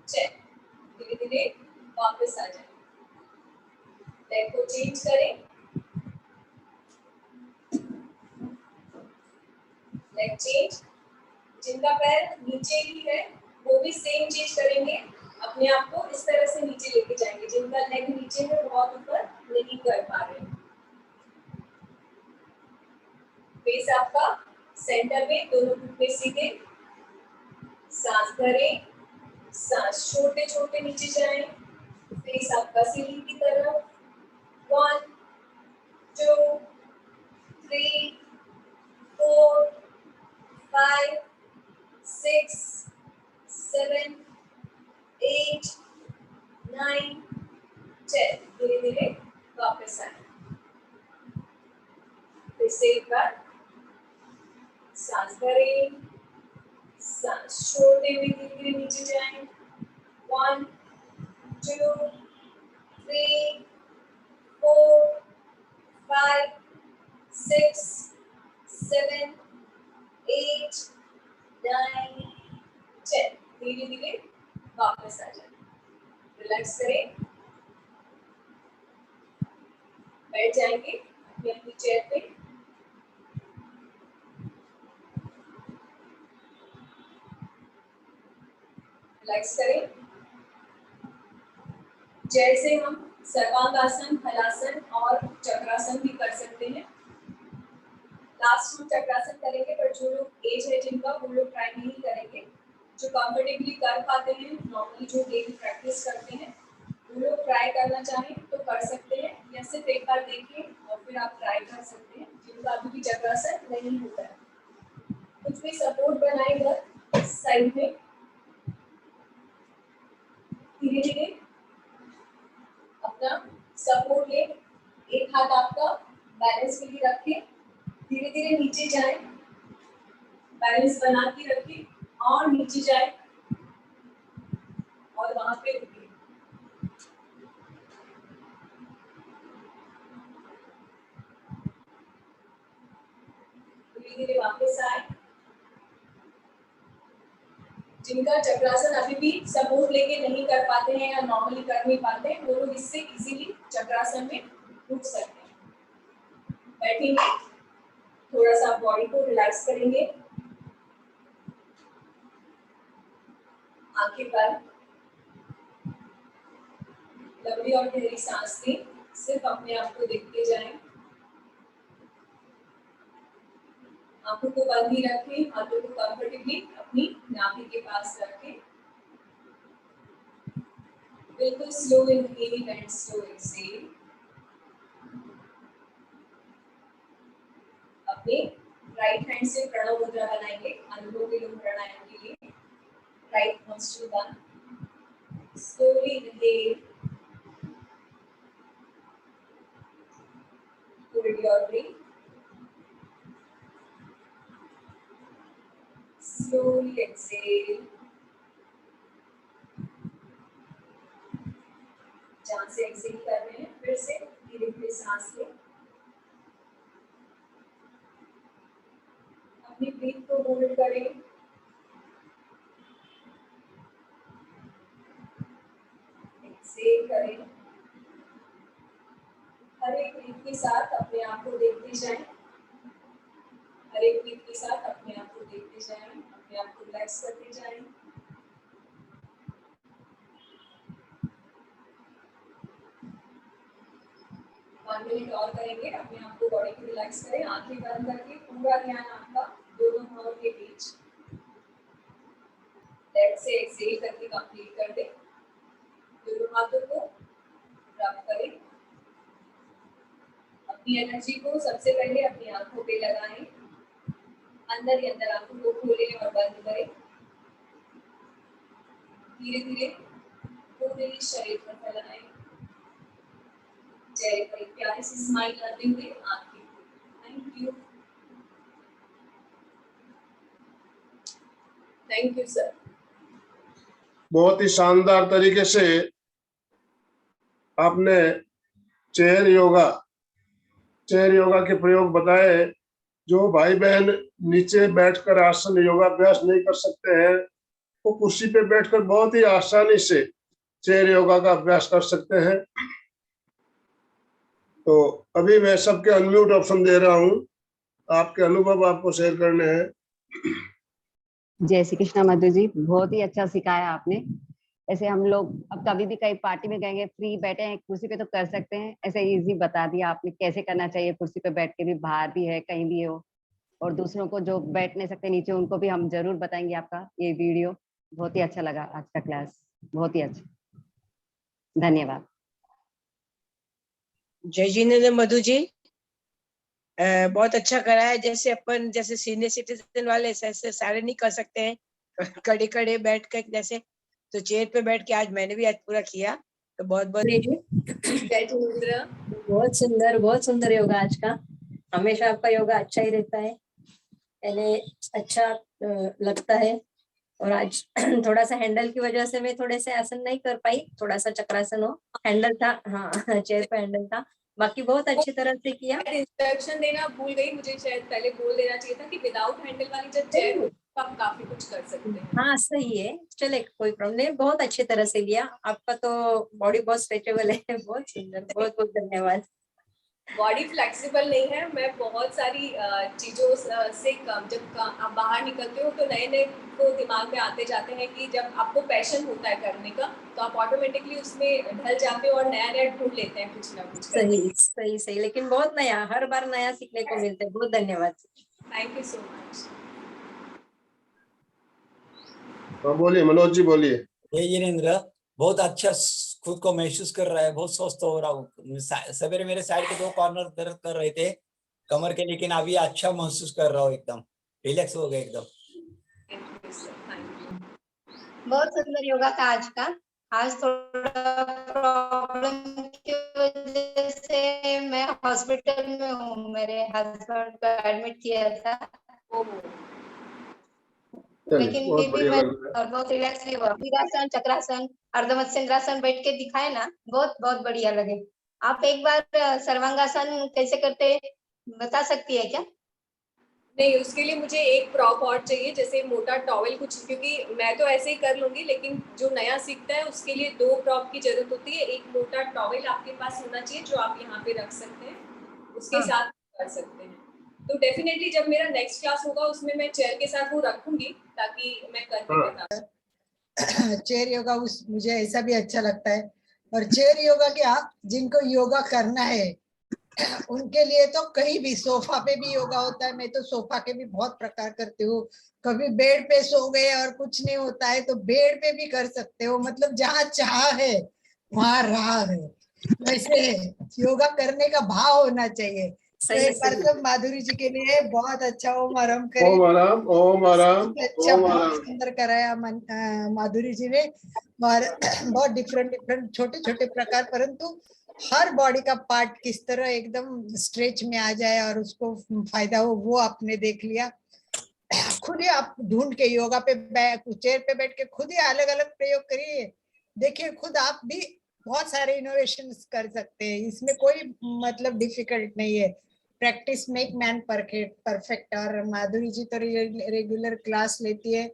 10। धीरे धीरे वापस आ जाए। लेग को चेंज करें। Leg change. जिनका पैर नीचे ही है वो भी सेम चीज करेंगे, अपने आप को इस तरह से नीचे लेके जाएंगे। जिनका लेग नीचे है बहुत ऊपर नहीं कर पा रहे। फेस आपका सेंटर में, दोनों घुटने सीधे। सांस भरें। सांस छोटे छोटे नीचे जाएं। फेस आपका सीलिंग की तरफ। 1 2 3 4 5 6 7 8 9 10। धीरे धीरे वापस आए। फिर से एक बार सांस भरें। सांस छोड़ते हुए धीरे धीरे नीचे जाएं। 1 2 3 4 5 6 7 8 9 10। धीरे धीरे वापस आ जाए। रिलैक्स करें। बैठ जाएंगे अपनी अपनी चेयर पे। रिलैक्स करें। जैसे हम सर्वांगासन, हलासन और चक्रासन भी कर सकते हैं। लास्ट में चक्रासन करेंगे, पर जो लोग एज है जिनका वो लोग ट्राई नहीं करेंगे। जो कंफर्टेबली कर पाते हैं, नॉर्मली जो डेली प्रैक्टिस करते हैं, वो लोग ट्राई करना चाहें तो कर सकते हैं, या सिर्फ एक बार देखिए और फिर आप ट्राई कर सकते हैं जिनका अभी भी चक्रासन नहीं होता है। कुछ भी सपोर्ट बनाए इधर साइड में। धीरे धीरे अपना सपोर्ट ले। एक हाथ आपका बैलेंस के लिए रखें। धीरे धीरे नीचे जाए, बैलेंस बना के रखें और नीचे जाए और वहां पे रुकिए। धीरे धीरे वापस आए। जिनका चक्रासन अभी भी सपोर्ट लेके नहीं कर पाते हैं या नॉर्मली कर नहीं पाते हैं, वो लोग इससे इजीली चक्रासन में उठ सकते हैं। बैठेंगे, थोड़ा सा बॉडी को रिलैक्स करेंगे। आंखें बंद, लंबी और गहरी सांस लें। सिर्फ अपने आप को देखते जाएं। आंखों को बंद ही रखें, हाथों को कंफर्टेबली अपनी नाभि के पास रखें। बिल्कुल slow inhale and slow exhale. अपने राइट हैंड से प्रणव मुद्रा बनाएंगे अनुलोम विलोम प्राणायाम के लिए। राइट नॉस्ट्रिल बंद, slowly inhale, hold your breath, slowly exhale। जहाँ से एक्सहेल कर रहे हैं फिर से धीरे धीरे सांस लें। अपनी ब्रीथ को होल्ड करें। एक्सहेल करें। हर एक ब्रीथ के साथ अपने आप को देखते जाएं। हर एक ब्रीथ के साथ अपने आप को देखते जाएं, अपने आप को रिलैक्स करते जाएं। 1 मिनट और करेंगे। अपने आप को बॉडी को रिलैक्स करें, आंखें बंद करके पूरा ध्यान आपका दोनों हाथों के बीच। लेफ्ट से एक्सहेल करके कंप्लीट कर दें। दोनों हाथों को रब करें। अपनी एनर्जी को सबसे पहले अपनी आंखों पे लगाएं। अंदर ही अंदर आंखों को खोलें और बंद करें। धीरे धीरे पूरे शरीर पर फैलाएं। चेहरे पर एक प्यारी सी स्माइल करते हुए आंखें खोलें। Thank you. Thank you sir. बहुत ही शानदार तरीके से आपने चेयर योगा के प्रयोग बताए। जो भाई बहन नीचे बैठकर आसन योगाभ्यास नहीं कर सकते हैं वो कुर्सी पे बैठकर बहुत ही आसानी से चेयर योगा का अभ्यास कर सकते हैं। तो अभी मैं सबके अनम्यूट ऑप्शन दे रहा हूँ, आपके अनुभव आपको शेयर करने हैं। जय श्री कृष्णा मधु जी, बहुत ही अच्छा सिखाया आपने। ऐसे हम लोग अब कभी भी कहीं पार्टी में गएंगे, फ्री बैठे हैं कुर्सी पे तो कर सकते हैं, ऐसे इजी बता दिया आपने कैसे करना चाहिए। कुर्सी पे बैठ के भी, बाहर भी है, कहीं भी हो, और दूसरों को जो बैठ नहीं सकते नीचे उनको भी हम जरूर बताएंगे। आपका ये वीडियो बहुत ही अच्छा लगा, आज का क्लास बहुत ही अच्छा, धन्यवाद। जय जिनेंद्र मधु जी, बहुत अच्छा करा है। जैसे अपन जैसे सीनियर सिटीजन वाले ऐसे सारे नहीं कर सकते हैं खड़े खड़े बैठ कर जैसे, तो चेयर पे बैठ के आज मैंने भी आज पूरा किया, तो बहुत बहुत जय जिनेंद्र। बहुत सुंदर योगा आज का। हमेशा आपका योगा अच्छा ही रहता है, पहले अच्छा लगता है। और आज थोड़ा सा हैंडल की वजह से मैं थोड़े से आसन नहीं कर पाई, थोड़ा सा चक्रासन हो, हैंडल था, हाँ चेयर पे हैंडल था, बाकी बहुत अच्छी तरह से किया। इंस्ट्रक्शन देना भूल गई, मुझे शायद पहले बोल देना चाहिए था कि विदाउट हैंडल वाली जब चेयर हो तो आप काफी कुछ कर सकते हैं। हाँ सही है, चले कोई प्रॉब्लम नहीं, बहुत अच्छी तरह से लिया। आपका तो बॉडी बहुत स्ट्रेचेबल है, बहुत सुंदर, बहुत बहुत धन्यवाद। बॉडी फ्लेक्सिबल नहीं है, मैं बहुत सारी चीज़ों से जब आप बाहर निकलते हो तो नए नए को दिमाग में आते जाते हैं कि जब आपको पैशन होता है करने का तो आप ऑटोमेटिकली उसमें ढल जाते हो और नया नया ढूंढ लेते हैं कुछ ना कुछ। सही, लेकिन बहुत नया, हर बार नया सीखने को मिलता है। बहुत धन्यवाद। Thank you so much. बोलिए मनोज जी, बोलिए। ये जिनेंद्र बहुत अच्छा खुद को महसूस कर रहा है, बहुत स्वस्थ हो रहा हूँ। सवेरे मेरे साइड के 2 कॉर्नर दर्द कर रहे थे कमर के, लेकिन अभी अच्छा महसूस कर रहा हूँ, एकदम रिलैक्स हो गया एकदम। बहुत सुंदर योगा था आज का। आज थोड़ा प्रॉब्लम की वजह से मैं हॉस्पिटल में हूँ, मेरे हस्बैंड को एडमिट किया था, लेकिन फिर भी मैं और बहुत रिलैक्स भी हुआ। वीरासन, चक्रासन, अर्धमत्स्येंद्रासन बैठ के दिखाए ना, बहुत बहुत बढ़िया लगे। आप एक बार सर्वांगासन कैसे करते बता सकती है क्या? नहीं, उसके लिए मुझे एक प्रॉप और चाहिए, जैसे मोटा टॉवेल कुछ, क्योंकि मैं तो ऐसे ही कर लूंगी, लेकिन जो नया सीखता है उसके लिए 2 प्रॉप की जरूरत होती है। एक मोटा टॉवेल आपके पास होना चाहिए जो आप यहाँ पे रख सकते हैं, उसके साथ कर सकते हैं। तो डेफिनेटली जब मेरा नेक्स्ट क्लास होगा उसमें मैं चेयर के साथ वो रखूंगी ताकि मैं करके बता सकूं। चेयर योगा मुझे ऐसा भी अच्छा लगता है। और चेयर योगा क्या, जिनको योगा करना है उनके लिए तो कहीं भी, सोफा पे भी योगा होता है। मैं तो सोफा के भी बहुत प्रकार करती हूँ। कभी बेड पे सो गए और कुछ नहीं होता है तो बेड पे भी कर सकते हो, मतलब जहाँ चाह है वहाँ राग है। वैसे योगा करने का भाव होना चाहिए। तो एक बार सब माधुरी जी के लिए बहुत अच्छा ओम आराम करें। ओम आराम, ओम आराम, अच्छा, ओम बहुत आराम। सुंदर कराया माधुरी जी ने, और बहुत डिफरेंट छोटे छोटे प्रकार, परंतु हर बॉडी का पार्ट किस तरह एकदम स्ट्रेच में आ जाए और उसको फायदा हो, वो आपने देख लिया। खुद ही आप ढूंढ के योगा पे चेयर पे बैठ के खुद ही अलग अलग प्रयोग करिए, देखिए खुद आप भी बहुत सारे इनोवेशन कर सकते हैं। इसमें कोई मतलब डिफिकल्ट नहीं है। Practice make man perfect. और माधुरी जी तो रेगुलर क्लास लेती है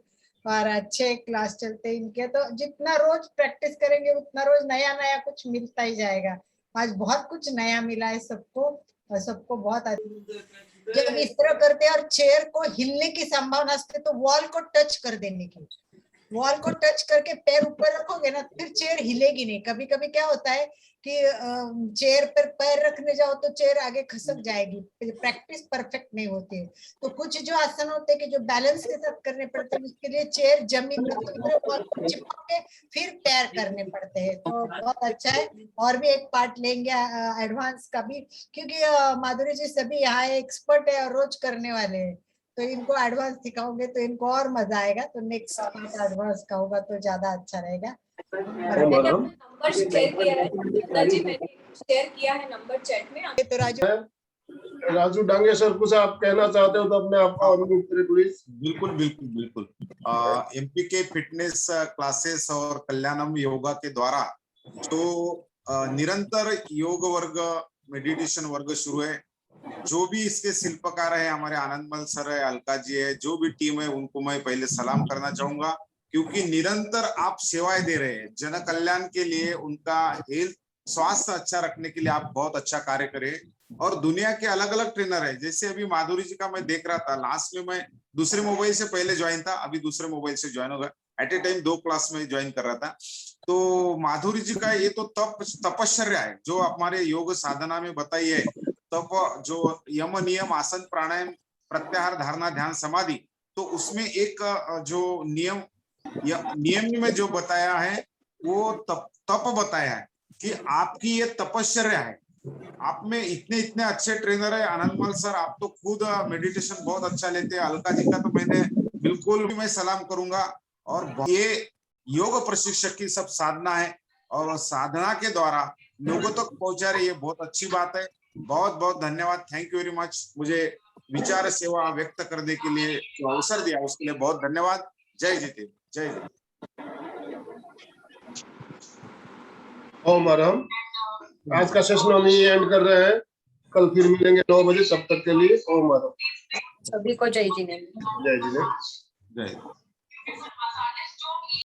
और अच्छे क्लास चलते हैं इनके, तो जितना रोज प्रैक्टिस करेंगे उतना रोज नया नया कुछ मिलता ही जाएगा। आज बहुत कुछ नया मिला है सबको, और सबको बहुत जब इस तरह करते हैं और चेयर को हिलने की संभावना है तो वॉल को टच कर देने की, वॉल को टच करके पैर ऊपर रखोगे ना, फिर चेयर हिलेगी नहीं। कभी कभी क्या होता है कि चेयर पर पैर रखने जाओ तो चेयर आगे खसक जाएगी, प्रैक्टिस परफेक्ट नहीं होती है। तो कुछ जो आसन होते हैं कि जो बैलेंस के साथ करने पड़ते हैं, उसके लिए चेयर जमीन में चिपक के फिर पैर करने पड़ते हैं। तो बहुत अच्छा है। और भी एक पार्ट लेंगे एडवांस का भी, क्योंकि माधुरी जी सभी यहाँ एक्सपर्ट है और रोज करने वाले हैं, तो इनको एडवांस सिखाओगे तो इनको और मजा आएगा। तो नेक्स्ट पार्ट एडवांस का होगा तो ज्यादा अच्छा रहेगा। ओम आराम। नंबर शेयर किया है जी, मैंने शेयर किया है नंबर चैट में। तो राजू डांगे सर, कुछ आप कहना चाहते हो तो अपने आप को अनम्यूट करें प्लीज। बिल्कुल बिल्कुल बिल्कुल। एमपी के फिटनेस क्लासेस और कल्याणम योगा के द्वारा जो निरंतर योग वर्ग, मेडिटेशन वर्ग शुरू है, जो भी इसके शिल्पकार है हमारे आनंदमल सर है, अलका जी है, जो भी टीम है, उनको मैं पहले सलाम करना चाहूंगा, क्योंकि निरंतर आप सेवाएं दे रहे हैं जन कल्याण के लिए। उनका हेल्थ स्वास्थ्य अच्छा रखने के लिए आप बहुत अच्छा कार्य करें। और दुनिया के अलग अलग ट्रेनर है, जैसे अभी माधुरी जी का मैं देख रहा था, लास्ट में मैं दूसरे मोबाइल से पहले ज्वाइन था, अभी दूसरे मोबाइल से ज्वाइन होगा, एट ए टाइम 2 क्लास में ज्वाइन कर रहा था। तो माधुरी जी का ये तो तपश्चर्या है जो हमारे योग साधना में बताई है। तप जो यम नियम आसन प्राणायाम प्रत्याहार धारणा ध्यान समाधि, तो उसमें एक जो नियम में जो बताया है वो तप बताया है कि आपकी ये तपश्चर्या है। आप में इतने अच्छे ट्रेनर है। आनंदमल सर, आप तो खुद मेडिटेशन बहुत अच्छा लेते हैं। अलका जी का तो मैंने बिल्कुल भी मैं सलाम करूंगा। और ये योग प्रशिक्षक की सब साधना है और साधना के द्वारा लोगों तक पहुंचा रही है, बहुत अच्छी बात है। बहुत बहुत धन्यवाद, थैंक यू वेरी मच। मुझे विचार सेवा व्यक्त करने के लिए जो अवसर दिया उसके लिए बहुत धन्यवाद। जय जितेंद्र, जय जितेंद्र। ओम आराम। आज का सेशन हम यही एंड कर रहे हैं, कल फिर मिलेंगे 9 बजे, तब तक के लिए ओम आराम। सभी को जय जिनेंद्र। जय जिनेंद्र। जय।